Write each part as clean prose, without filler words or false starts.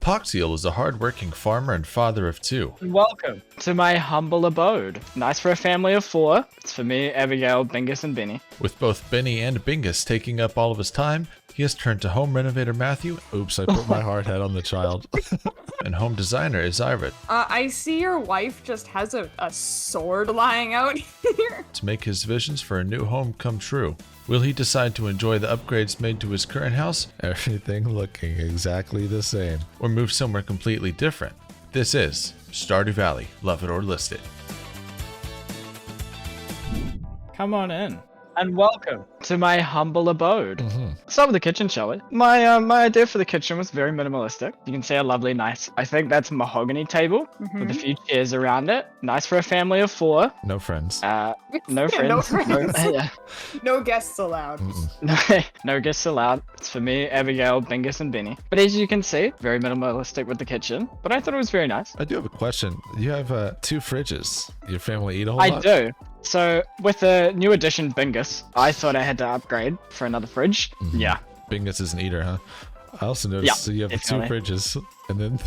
Poxial is a hard-working farmer and father of two. Welcome to my humble abode. Nice for a family of four. It's for me, Abigail, Bingus, and Benny. With both Benny and Bingus taking up all of his time, he has turned to home renovator Matthew. Oops, I put my hard hat on the child. And home designer Eziyra. I see your wife just has a sword lying out here. To make his visions for a new home come true. Will he decide to enjoy the upgrades made to his current house, everything looking exactly the same, or move somewhere completely different? This is Stardew Valley, love it or list it. Come on in. And welcome to my humble abode. Start with the kitchen, shall we? My idea for the kitchen was very minimalistic. You can see a lovely, nice, I think that's a mahogany table with a few chairs around it. Nice for a family of four. No friends. No No friends. friends. No guests allowed. No guests allowed. It's for me, Abigail, Bingus, and Benny. But as you can see, very minimalistic with the kitchen. But I thought it was very nice. I do have a question. You have 2 fridges. Your family eat a whole I lot? do. So with the new addition Bingus, I thought I had to upgrade for another fridge. Yeah. Bingus is an eater, huh? I also noticed you have definitely. 2 fridges and then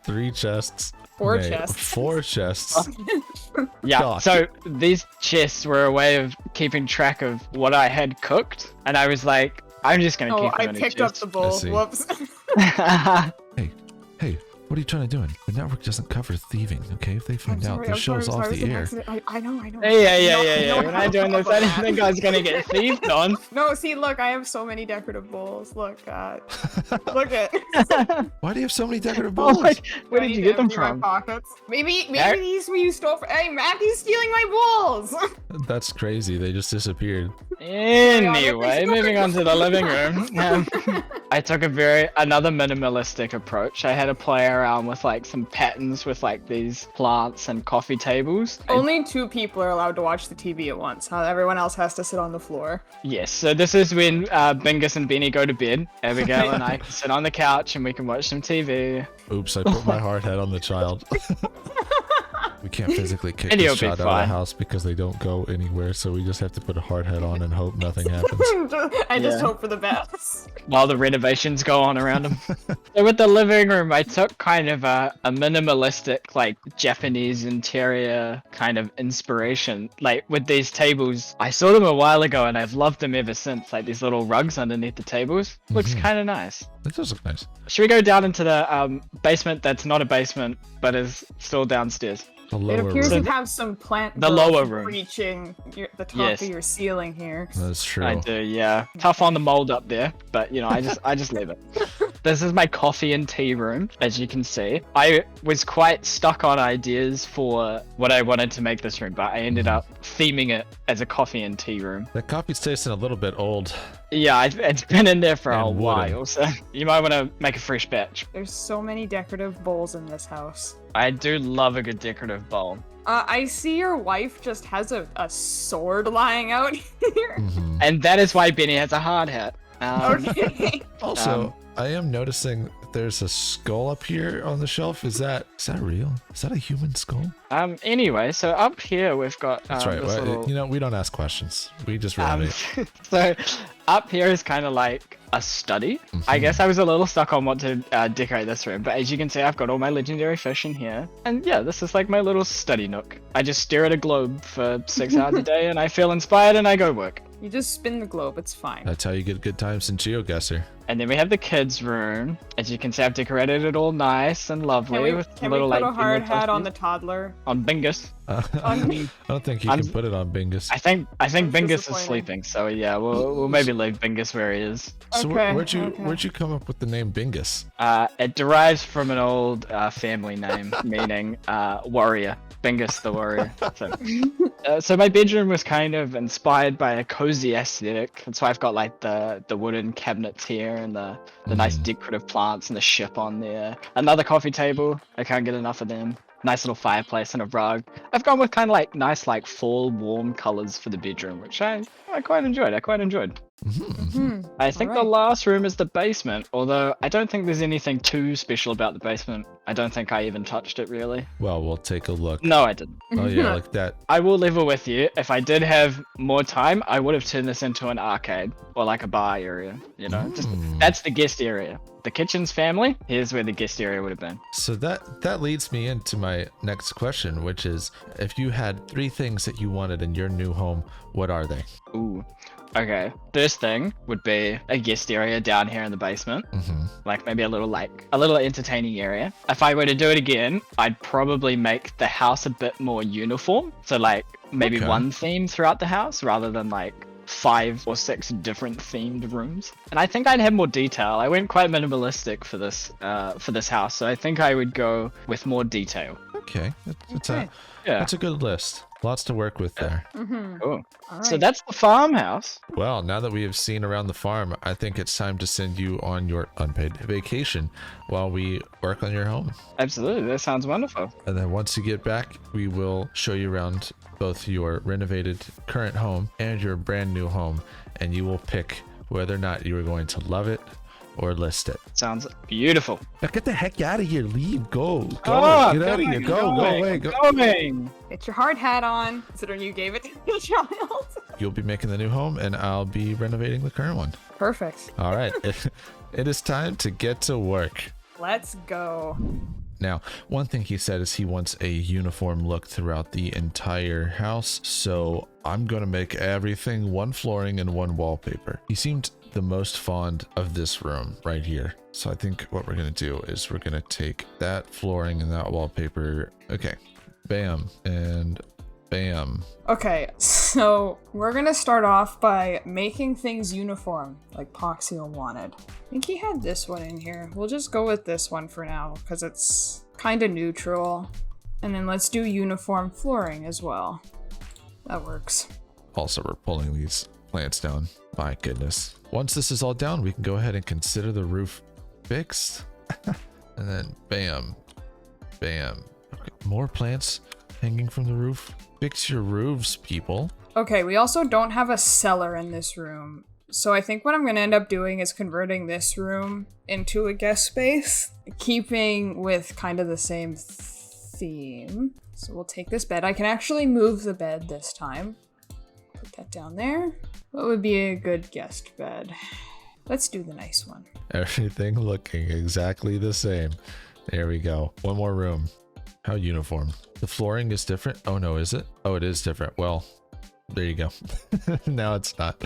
3 chests. 4 Nay, chests. 4 chests. Yeah. Gosh. So these chests were a way of keeping track of what I had cooked, and I was like, I'm just gonna Oh, keep I them in a picked up chest. the bowl. see. Whoops. Hey, what are you trying to do? The network doesn't cover thieving, okay? If they find out, the show's off the air. I know. Yeah. We're not doing this. I didn't think I was gonna get thieved on. No, see, look, I have so many decorative bowls. Look, look at. Why do you have so many decorative Oh bowls? my, where I did need you to get them empty my from? Pockets. Maybe That- these were you stole from. Hey, Matthew's stealing my bowls. That's crazy. They just disappeared. Anyway, moving on to the living room. I took another minimalistic approach. I had to play around with like some patterns with like these plants and coffee tables. Only 2 people are allowed to watch the TV at once. Huh? Everyone else has to sit on the floor. Yes, so this is when Bingus and Benny go to bed. Abigail and I can sit on the couch and we can watch some TV. Oops, I put my hard hat on the child. We can't physically kick And this you'll be child out of the fine. house because they don't go anywhere, so we just have to put a hard hat on and hope nothing happens. I just Yeah. hope for the best. While the renovations go on around them. So with the living room, I took kind of a minimalistic, like Japanese interior kind of inspiration. Like with these tables, I saw them a while ago and I've loved them ever since. Like these little rugs underneath the tables. Looks kind of nice. That does look nice. Should we go down into the basement that's not a basement, but is still downstairs? The It lower appears room. you have some plant The growth lower room. reaching the top Yes. of your ceiling here. That's true. I do, yeah. Tough on the mold up there, but you know, I just leave it. This is my coffee and tea room, as you can see. I was quite stuck on ideas for what I wanted to make this room, but I ended up theming it as a coffee and tea room. That coffee's tasting a little bit old. Yeah, it's been in there for a And wooden. while, so you might want to make a fresh batch. There's so many decorative bowls in this house. I do love a good decorative bowl. I see your wife just has a sword lying out here. And that is why Benny has a hard hat. Okay. Also, I am noticing there's a skull up here on the shelf. Is that real? Is that a human skull? Anyway, so up here we've got That's right. this Well, little... you know, we don't ask questions. We just renovate. So up here is kind of like a study. I guess I was a little stuck on what to decorate this room, but as you can see, I've got all my legendary fish in here. And yeah, this is like my little study nook. I just stare at a globe for 6 hours a day and I feel inspired and I go work. You just spin the globe, it's fine. That's how you get good times in GeoGuessr. And then we have the kids' room. As you can see, I've decorated it all nice and lovely with Can we little put like a hard Bingo hat on the toasters. toddler? On Bingus. I don't think you can put it on Bingus. I think Bingus is disappointing. sleeping, so yeah, we'll maybe leave Bingus where he is. So Okay, where'd you come up with the name Bingus? It derives from an old family name meaning warrior. Bingus the warrior. So my bedroom was kind of inspired by a cozy aesthetic. That's why I've got like the wooden cabinets here and the nice decorative plants and the ship on there. Another coffee table. I can't get enough of them. Nice little fireplace and a rug. I've gone with kind of like nice like fall warm colors for the bedroom, which I quite enjoyed. I think the last room is the basement, although I don't think there's anything too special about the basement. I don't think I even touched it really. Well, we'll take a look. No, I didn't. Oh yeah, like that. I will level with you. If I did have more time, I would have turned this into an arcade or like a bar area. You know, just that's the guest area. The kitchen's family. Here's where the guest area would have been. So that leads me into my next question, which is, if you had 3 things that you wanted in your new home, what are they? Ooh. Okay. First thing would be a guest area down here in the basement. Like maybe a little entertaining area. If I were to do it again, I'd probably make the house a bit more uniform. So like maybe one theme throughout the house rather than like 5 or 6 different themed rooms. And I think I'd have more detail. I went quite minimalistic for this house, so I think I would go with more detail. Okay. That's a good list. Lots to work with there. Cool. So that's the farmhouse. Well, now that we have seen around the farm, I think it's time to send you on your unpaid vacation while we work on your home. Absolutely. That sounds wonderful. And then once you get back, we will show you around both your renovated current home and your brand new home, and you will pick whether or not you are going to love it or list it. Sounds beautiful. Now get the heck out of here. Leave. Go. Get Oh, out of here. Go away. Go. Going. Get your hard hat on, considering you gave it to the child. You'll be making the new home, and I'll be renovating the current one. Perfect. All right. It is time to get to work. Let's go. Now, one thing he said is he wants a uniform look throughout the entire house, so I'm going to make everything one flooring and one wallpaper. He seemed the most fond of this room right here. So I think what we're going to do is we're going to take that flooring and that wallpaper. Okay. Bam. And bam. Okay, so we're gonna start off by making things uniform, like Poxial wanted. I think he had this one in here. We'll just go with this one for now, because it's kind of neutral. And then let's do uniform flooring as well. That works. Also, we're pulling these plants down. My goodness. Once this is all down, we can go ahead and consider the roof fixed. And then bam. Bam. Okay, more plants hanging from the roof. Fix your roofs, people. Okay, we also don't have a cellar in this room. So I think what I'm going to end up doing is converting this room into a guest space, keeping with kind of the same theme. So we'll take this bed. I can actually move the bed this time. Put that down there. What would be a good guest bed? Let's do the nice one. Everything looking exactly the same. There we go. One more room. How uniform. The flooring is different. Oh no, is it? Oh, it is different. Well, there you go. Now it's not.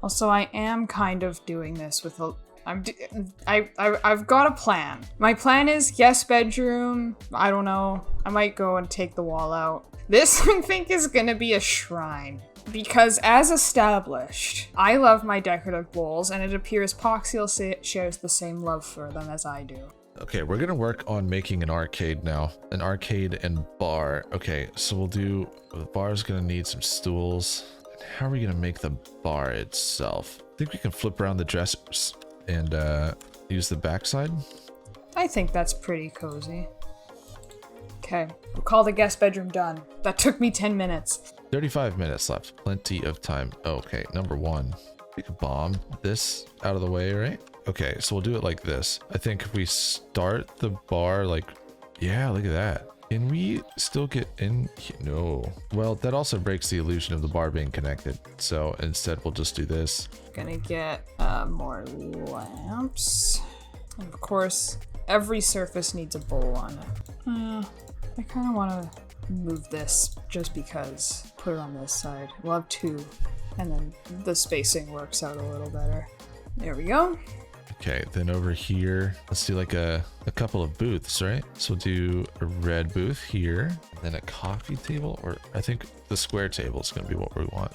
Also, I am kind of doing this with a... I've got a plan. My plan is guest bedroom. I don't know. I might go and take the wall out. This, I think, is gonna be a shrine. Because as established, I love my decorative bowls, and it appears Poxial shares the same love for them as I do. Okay, we're gonna work on making an arcade now. An arcade and bar. Okay, so we'll do... The bar's gonna need some stools. How are we gonna make the bar itself? I think we can flip around the dressers and use the backside. I think that's pretty cozy. Okay, we'll call the guest bedroom done. That took me 10 minutes. 35 minutes left. Plenty of time. Okay, number 1. We can bomb this out of the way, right? Okay, so we'll do it like this. I think if we start the bar like... Yeah, look at that. Can we still get in? No. Well, that also breaks the illusion of the bar being connected. So instead, we'll just do this. Gonna get more lamps. And of course, every surface needs a bowl on it. I kind of want to move this just because. Put it on this side. We'll have 2. And then the spacing works out a little better. There we go. Okay, then over here, let's do like a couple of booths, right? So we'll do a red booth here, then a coffee table, or I think the square table is going to be what we want.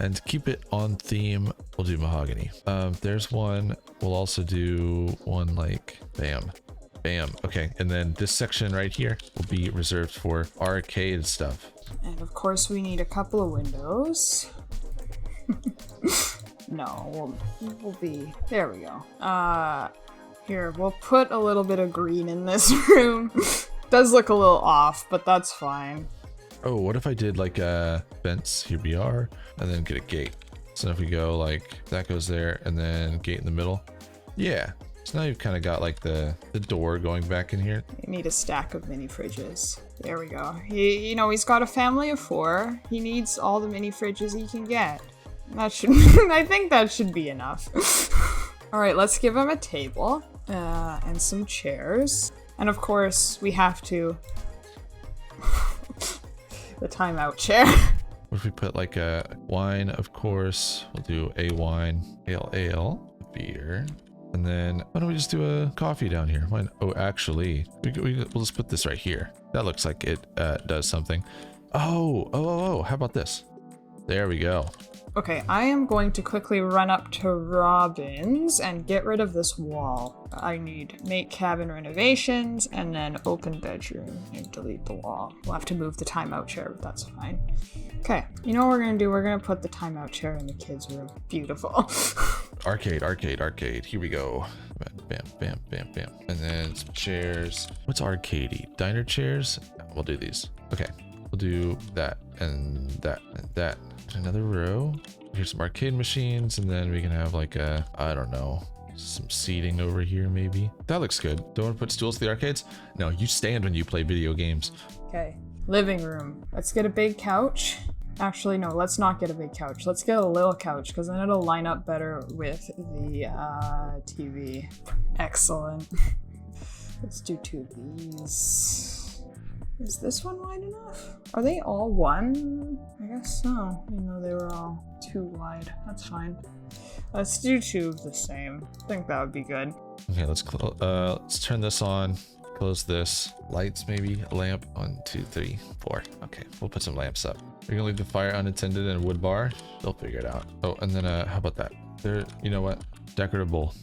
And to keep it on theme, we'll do mahogany. There's one. We'll also do one like, bam, bam. Okay, and then this section right here will be reserved for arcade stuff. And of course, we need a couple of windows. No, we'll be... There we go. Here, we'll put a little bit of green in this room. Does look a little off, but that's fine. Oh, what if I did like a fence? Here we are. And then get a gate. So if we go like that goes there and then gate in the middle. Yeah. So now you've kind of got like the door going back in here. You need a stack of mini fridges. There we go. He's got a family of 4. He needs all the mini fridges he can get. That should, I think that should be enough. All right, let's give him a table and some chairs. And of course, we have to, the timeout chair. What if we put like a wine, of course, we'll do a wine, ale, beer. And then why don't we just do a coffee down here? Why, oh, actually, we'll just put this right here. That looks like it does something. Oh, how about this? There we go. Okay, I am going to quickly run up to Robin's and get rid of this wall. I need make cabin renovations and then open bedroom and delete the wall. We'll have to move the timeout chair, but that's fine. Okay, you know what we're gonna do? We're gonna put the timeout chair in the kids' room. Beautiful. Arcade. Here we go. Bam. And then some chairs. What's arcadey? Diner chairs? We'll do these. Okay, we'll do that and that and that. Another row. Here's some arcade machines, and then we can have like a, I don't know, some seating over here maybe. That looks good. Don't want to put stools to the arcades? No, you stand when you play video games. Okay, living room. Let's get a big couch. Actually, no, let's not get a big couch. Let's get a little couch, because then it'll line up better with the TV. Excellent. Let's do 2 of these. Is this one wide enough? Are they all 1? I guess so. Even though they were all 2 wide. That's fine. Let's do 2 of the same. I think that would be good. Okay, let's turn this on. Close this. Lights maybe. A lamp. 1, 2, 3, 4. Okay, we'll put some lamps up. We're gonna leave the fire unattended and a wood bar. They'll figure it out. Oh, and then how about that? There. You know what? Decorative bowl.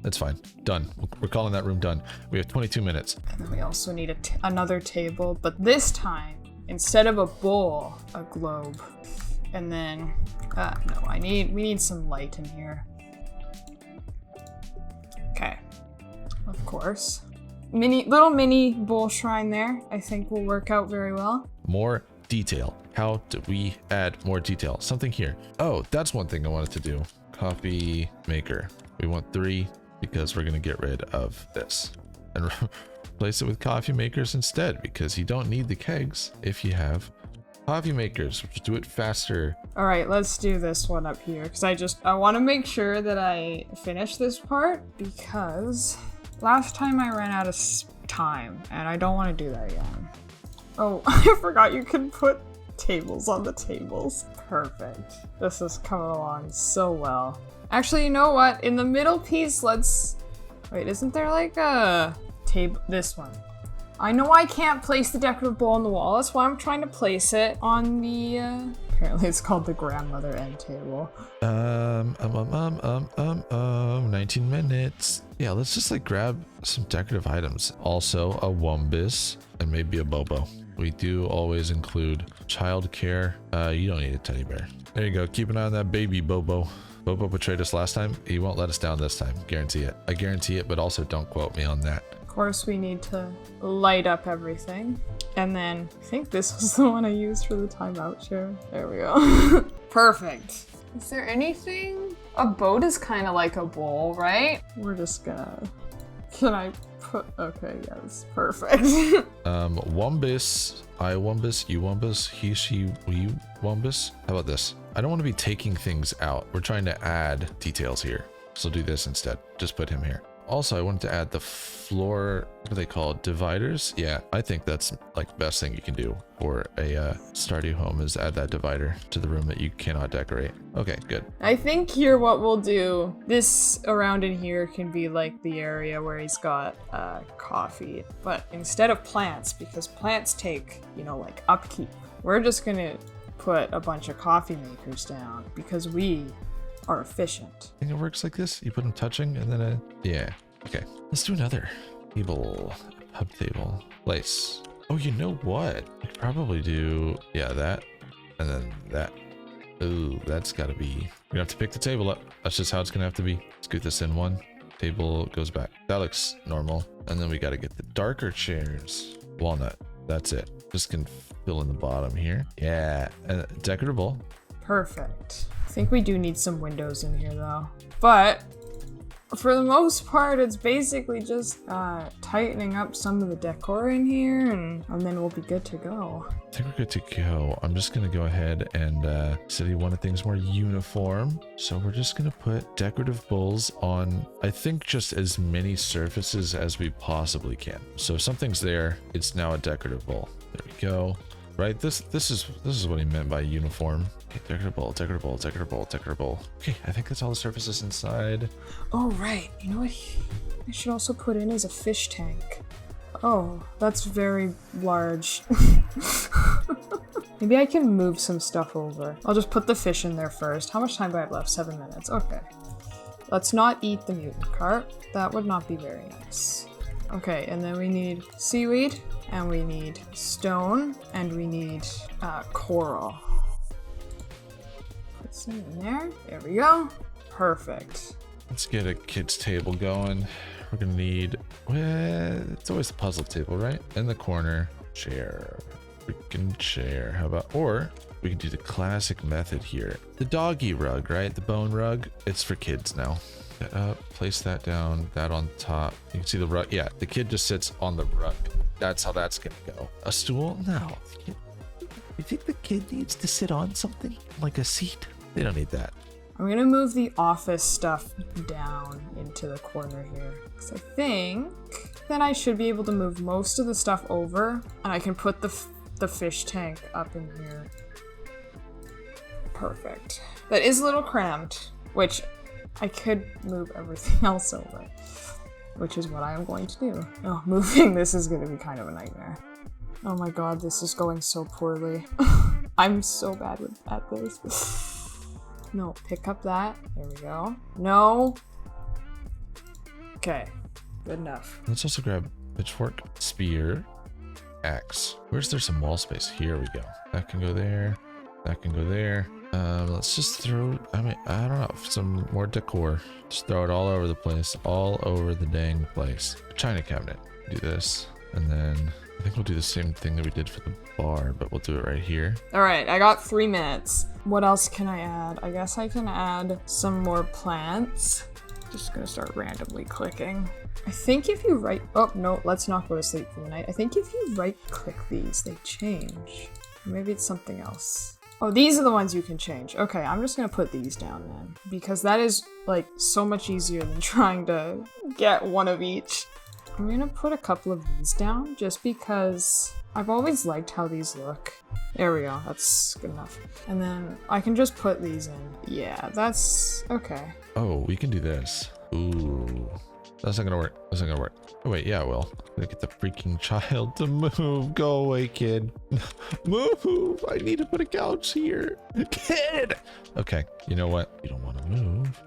That's fine. Done. We're calling that room done. We have 22 minutes. And then we also need another table, but this time, instead of a bowl, a globe. And then, no, we need some light in here. Okay. Of course. Little mini bowl shrine there, I think will work out very well. More detail. How do we add more detail? Something here. Oh, that's one thing I wanted to do. Coffee maker. We want 3. Because we're going to get rid of this and replace it with coffee makers instead, because you don't need the kegs if you have coffee makers, which do it faster. All right, let's do this one up here, because I want to make sure that I finish this part, because last time I ran out of time and I don't want to do that again. Oh, I forgot you can put tables on the tables. Perfect. This is coming along so well. Actually, you know what? In the middle piece, wait, isn't there like a table? This one. I know I can't place the decorative bowl on the wall. That's why I'm trying to place it on the, apparently it's called the grandmother end table. 19 minutes. Yeah, let's just like grab some decorative items. Also a Wumbus and maybe a Bobo. We do always include childcare. You don't need a teddy bear. There you go. Keep an eye on that baby, Bobo. Bobo betrayed us last time. He won't let us down this time. Guarantee it. I guarantee it, but also don't quote me on that. Of course, we need to light up everything. And then I think this was the one I used for the timeout chair. There we go. Perfect. Is there anything? A boat is kind of like a bowl, right? We're just gonna... Can I put... Okay, yes. Perfect. Wumbus. I Wumbus. You Wumbus. He, she, we Wumbus. How about this? I don't want to be taking things out. We're trying to add details here. So do this instead. Just put him here. Also, I wanted to add the floor, what do they call it? Dividers? Yeah, I think that's like the best thing you can do for a Stardew home is add that divider to the room that you cannot decorate. Okay, good. I think here what we'll do, this around in here can be like the area where he's got coffee, but instead of plants, because plants take, you know, like upkeep, we're just gonna put a bunch of coffee makers down because we are efficient. I think it works like this. You put them touching and then yeah. Okay, let's do another table, hub table, place. Oh, you know what? We could probably do, yeah, that and then that. Ooh, that's gotta be, we're gonna have to pick the table up. That's just how it's gonna have to be. Scoot this in one. Table goes back. That looks normal. And then we gotta get the darker chairs. Walnut. That's it. Just can fill in the bottom here. Yeah. And decoratable. Perfect. I think we do need some windows in here though. But for the most part, it's basically just tightening up some of the decor in here and then we'll be good to go. I think we're good to go. I'm just going to go ahead and said he wanted things more uniform. So we're just going to put decorative bowls on, I think, just as many surfaces as we possibly can. So if something's there, it's now a decorative bowl. There we go. Right? This is what he meant by uniform. Okay, decorative bowl, decorative bowl, decorative bowl, decorative bowl. Okay, I think that's all the surfaces inside. Oh, right. You know what I should also put in is a fish tank. Oh, that's very large. Maybe I can move some stuff over. I'll just put the fish in there first. How much time do I have left? 7 minutes. Okay. Let's not eat the mutant carp. That would not be very nice. Okay, and then we need seaweed, and we need stone, and we need coral. Put some in there. There we go. Perfect. Let's get a kid's table going. We're gonna need, well, it's always the puzzle table, right? In the corner, chair, freaking chair. How about, or we can do the classic method here. The doggy rug, right? The bone rug. It's for kids now. That up, place that down, that on top. You can see the rug. Yeah, the kid just sits on the rug. That's how that's gonna go. A stool? No. You think the kid needs to sit on something? Like a seat? They don't need that. I'm gonna move the office stuff down into the corner here. Because I think then I should be able to move most of the stuff over, and I can put the fish tank up in here. Perfect. That is a little cramped, which I could move everything else over, which is what I am going to do. Oh, moving this is gonna be kind of a nightmare. Oh my god, this is going so poorly. I'm so bad at this. No, pick up that. There we go. No. Okay, good enough. Let's also grab pitchfork, spear, axe. Where's there some wall space? Here we go. That can go there. That can go there. Let's just throw, I don't know, some more decor. Just throw it all over the place. All over the dang place. China cabinet. Do this. And then I think we'll do the same thing that we did for the bar, but we'll do it right here. All right, I got 3 minutes. What else can I add? I guess I can add some more plants. Just gonna start randomly clicking. I think if you oh no, let's not go to sleep for the night. I think if you right click these, they change. Maybe it's something else. Oh, these are the ones you can change. Okay, I'm just gonna put these down then, because that is like so much easier than trying to get one of each. I'm gonna put a couple of these down just because I've always liked how these look. There we go, that's good enough. And then I can just put these in. Yeah, that's okay. Oh, we can do this. Ooh, that's not gonna work. That's not gonna work. Oh wait, yeah, it will. I'm gonna get the freaking child to move. Go away, kid. Move! I need to put a couch here. Kid! Okay, you know what? You don't want to move.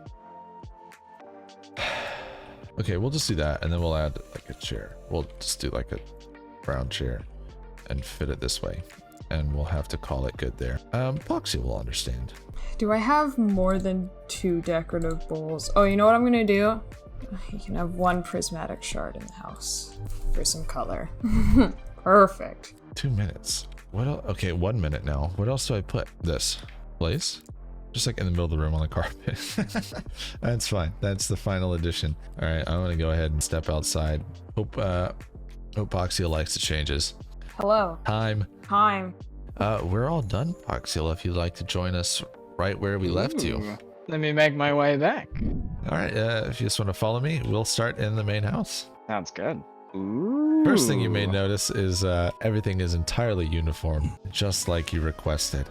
Okay, we'll just do that, and then we'll add like a chair. We'll just do like a brown chair and fit it this way, and we'll have to call it good there. Poxial will understand. Do I have more than 2 decorative bowls? Oh, you know what I'm gonna do? You can have 1 prismatic shard in the house for some color. Perfect. 2 minutes. What else? Okay, 1 minute now. What else do I put? This place? Just like in the middle of the room on the carpet. That's fine. That's the final edition. All right, I'm gonna go ahead and step outside. Hope Poxial likes the changes. Hello. Time. We're all done, Poxial. If you'd like to join us right where we left you. Let me make my way back. All right, if you just want to follow me, we'll start in the main house. Sounds good. Ooh. First thing you may notice is everything is entirely uniform, just like you requested.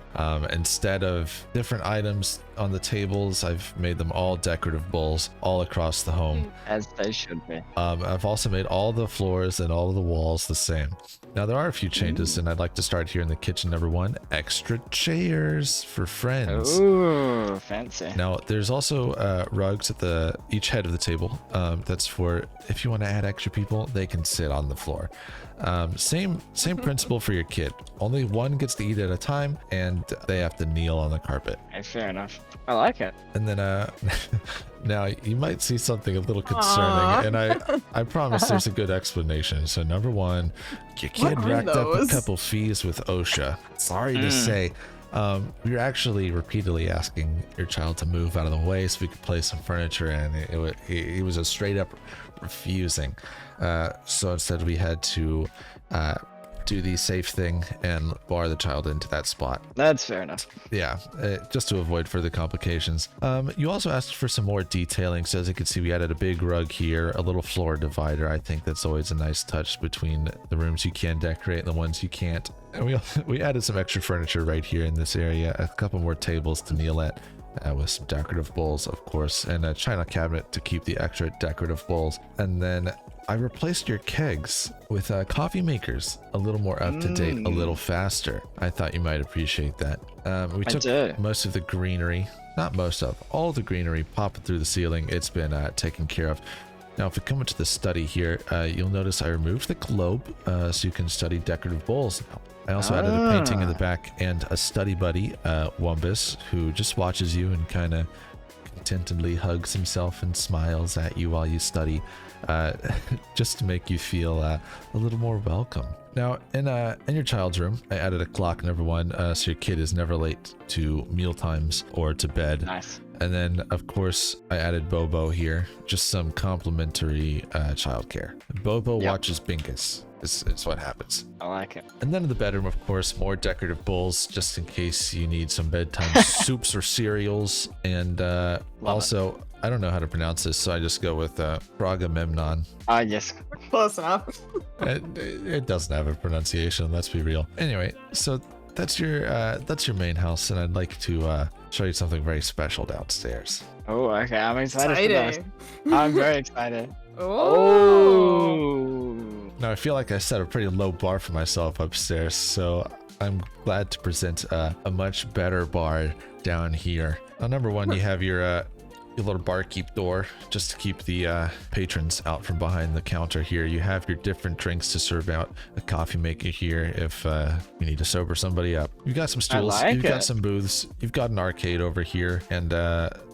Instead of different items on the tables, I've made them all decorative bowls all across the home. As they should be. I've also made all the floors and all the walls the same. Now there are a few changes, and I'd like to start here in the kitchen. Number 1, extra chairs for friends. Ooh, fancy. Now there's also rugs at each head of the table. That's for if you want to add extra people, they can sit on the floor. Same principle for your kid. Only one gets to eat at a time, and they have to kneel on the carpet. Okay, fair enough. I like it. And then now you might see something a little concerning, and I promise there's a good explanation. So number 1, your kid racked up a couple fees with OSHA. Sorry to say, We were actually repeatedly asking your child to move out of the way so we could place some furniture in. He was a straight up refusing. So instead we had to do the safe thing and bar the child into that spot. That's fair enough. Yeah, just to avoid further complications. You also asked for some more detailing, so as you can see we added a big rug here, a little floor divider. I think that's always a nice touch between the rooms you can decorate and the ones you can't. And we added some extra furniture right here in this area, a couple more tables to kneel at, with some decorative bowls, of course, and a china cabinet to keep the extra decorative bowls. And then I replaced your kegs with coffee makers, a little more up to date, a little faster. I thought you might appreciate that. We took most of the greenery, not most of, all the greenery, pop it through the ceiling. It's been taken care of. Now, if we come into the study here, you'll notice I removed the globe so you can study decorative bowls now. I also added a painting in the back and a study buddy, Wumbus, who just watches you and kind of contentedly hugs himself and smiles at you while you study, just to make you feel a little more welcome. Now, in your child's room, I added a clock, number one, so your kid is never late to meal times or to bed. Nice. And then, of course, I added Bobo here, just some complimentary childcare. Bobo watches Bingus. It's what happens. I like it. And then in the bedroom, of course, more decorative bowls, just in case you need some bedtime soups or cereals. And also, I don't know how to pronounce this, so I just go with Pragamemnon. Yes. Close enough. It doesn't have a pronunciation, let's be real. Anyway, so that's your main house, and I'd like to show you something very special downstairs. Oh, okay. I'm excited for this. I'm very excited. Oh. Now, I feel like I set a pretty low bar for myself upstairs, so I'm glad to present a much better bar down here. Now, number one, you have your little barkeep door, just to keep the patrons out from behind the counter here. You have your different drinks to serve out, a coffee maker here if you need to sober somebody up. You've got some stools, you've got some booths, you've got an arcade over here, and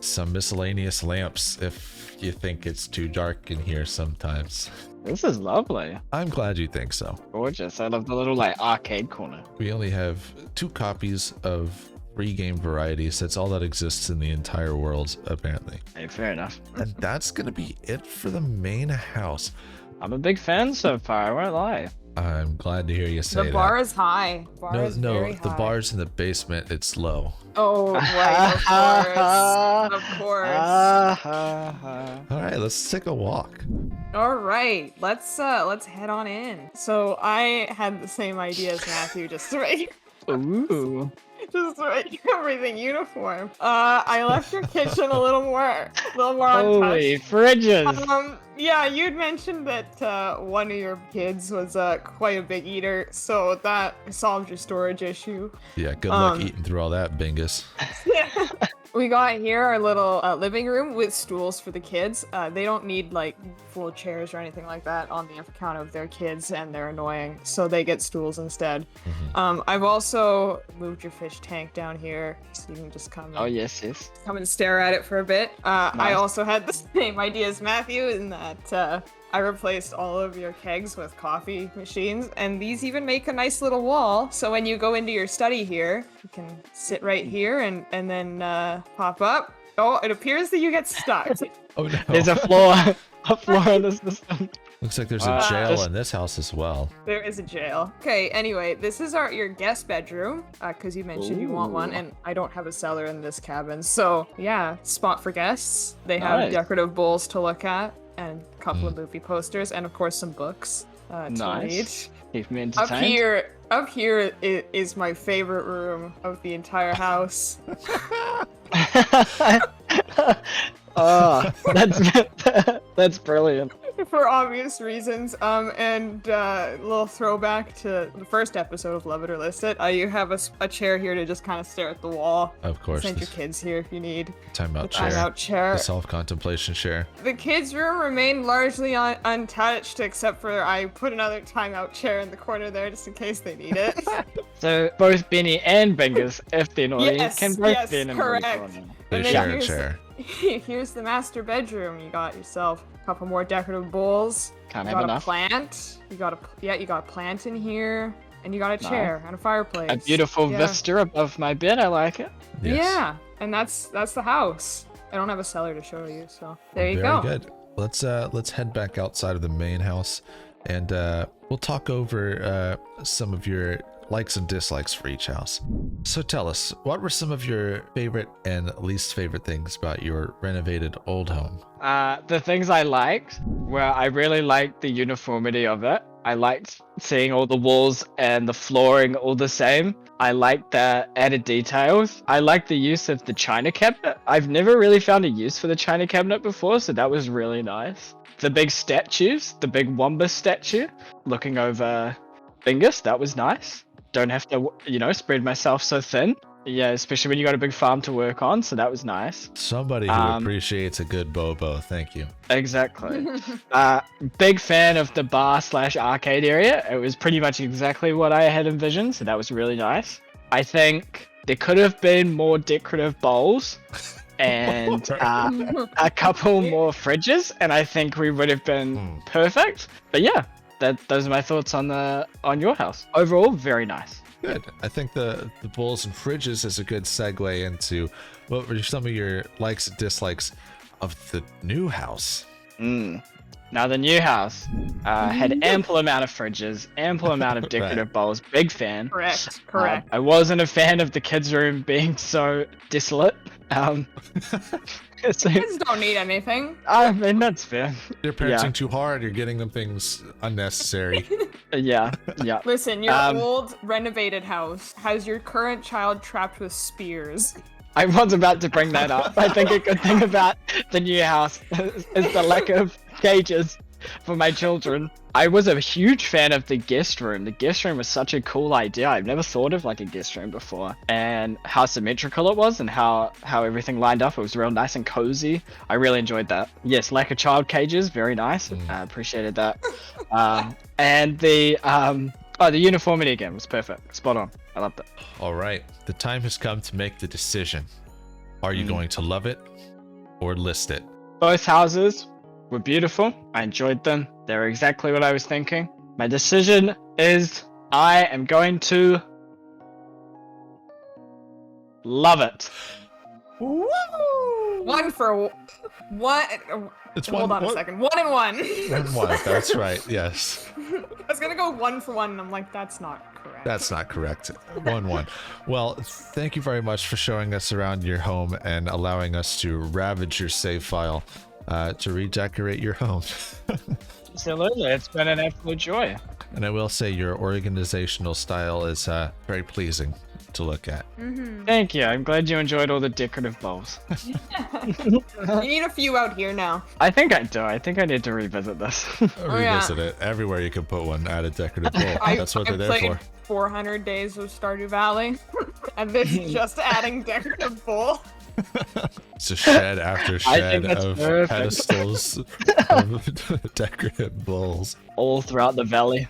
some miscellaneous lamps if you think it's too dark in here sometimes. This is lovely. I'm glad you think so. Gorgeous. I love the little arcade corner. We only have 2 copies of free game varieties. That's all that exists in the entire world, apparently. Hey, fair enough. And that's gonna be it for the main house. I'm a big fan so far, I won't lie. I'm glad to hear you say that. The bar is high. No, the bar's in the basement. It's low. Oh, right, of course. All right, let's take a walk. All right, let's head on in. So I had the same idea as Matthew, just to make everything uniform. I left your kitchen a little more untouched. Holy fridges! Yeah, you'd mentioned that one of your kids was quite a big eater, so that solved your storage issue. Yeah, good luck eating through all that, Bingus. Yeah. We got here our little living room with stools for the kids. They don't need full chairs or anything like that on the account of their kids and they're annoying, so they get stools instead. I've also moved your fish tank down here so you can just come. Oh yes. Come and stare at it for a bit. Nice. I also had the same idea as Matthew in that I replaced all of your kegs with coffee machines, and these even make a nice little wall. So when you go into your study here, you can sit right here and then pop up. Oh, it appears that you get stuck. Oh no. There's a flaw in the system. Looks like there's a jail in this house as well. There is a jail. Okay, anyway, this is your guest bedroom, because you mentioned you want one, and I don't have a cellar in this cabin. So yeah, spot for guests. They have decorative bowls to look at, and a couple of movie posters, and of course some books to read. Keep me entertained. Up here is my favorite room of the entire house. Oh, that's brilliant. For obvious reasons. And a little throwback to the first episode of Love It or List It. You have a chair here to just kind of stare at the wall. Of course. Send your kids here if you need. Timeout chair. The self-contemplation chair. The kids' room remained largely untouched, except for I put another timeout chair in the corner there just in case they need it. So both Benny and Bingus, if they're naughty, can both yes, be in the correct. corner. They share a chair. Here's the master bedroom. You got yourself a couple more decorative bowls. Can't you have got enough. A plant. You got a plant in here. And you got a chair and a fireplace. A beautiful vista above my bed. I like it. Yes. Yeah, and that's the house. I don't have a cellar to show you, so there you go. Very good. Let's head back outside of the main house, and we'll talk over some of your likes and dislikes for each house. So tell us, what were some of your favorite and least favorite things about your renovated old home? The things I liked were I really liked the uniformity of it. I liked seeing all the walls and the flooring all the same. I liked the added details. I liked the use of the china cabinet. I've never really found a use for the china cabinet before, so that was really nice. The big statues, the big Womba statue looking over Bingus, that was nice. Don't have to, spread myself so thin. Yeah, especially when you got a big farm to work on, so that was nice. Somebody who appreciates a good Bobo, thank you. Exactly. Big fan of the bar/arcade area. It was pretty much exactly what I had envisioned, so that was really nice. I think there could have been more decorative bowls and a couple more fridges, and I think we would have been perfect. But yeah, those are my thoughts on your house. Overall, very nice. Good. I think the bowls and fridges is a good segue into what were some of your likes and dislikes of the new house. Now the new house had ample amount of fridges, ample amount of decorative bowls. Big fan. Correct. I wasn't a fan of the kids' room being so desolate. Kids don't need anything. I mean, that's fair. You're parenting too hard. You're getting them things unnecessary. Yeah. Listen, your old renovated house has your current child trapped with spears. I was about to bring that up. I think a good thing about the new house is the lack of cages for my children. I was a huge fan of the guest room. The guest room was such a cool idea. I've never thought of like a guest room before, and how symmetrical it was and how everything lined up. It was real nice and cozy. I really enjoyed that. Yes, lack of child cages, very nice. I appreciated that. And the uniformity again was perfect. Spot on. I loved it. All right, the time has come to make the decision. Are you going to love it or list it? Both houses were beautiful. I enjoyed them. They were exactly what I was thinking. My decision is I am going to love it. Woo! One for one. It's Hold on a second. 1 and 1. 1. That's right. Yes. I was gonna go 1 for 1, and I'm like, that's not correct. That's not correct. 1-1. Well, thank you very much for showing us around your home and allowing us to ravage your save file to redecorate your home. Absolutely. It's been an absolute joy. And I will say your organizational style is very pleasing to look at. Thank you. I'm glad you enjoyed all the decorative bowls. You need a few out here now. I think I do. I think I need to revisit this. Revisit it. Everywhere you can put one, add a decorative bowl. That's what they're there for. 400 days of Stardew Valley, and this is just adding decorative bowl. It's a shed after shed of perfect. pedestals of decorative bowls. All throughout the valley.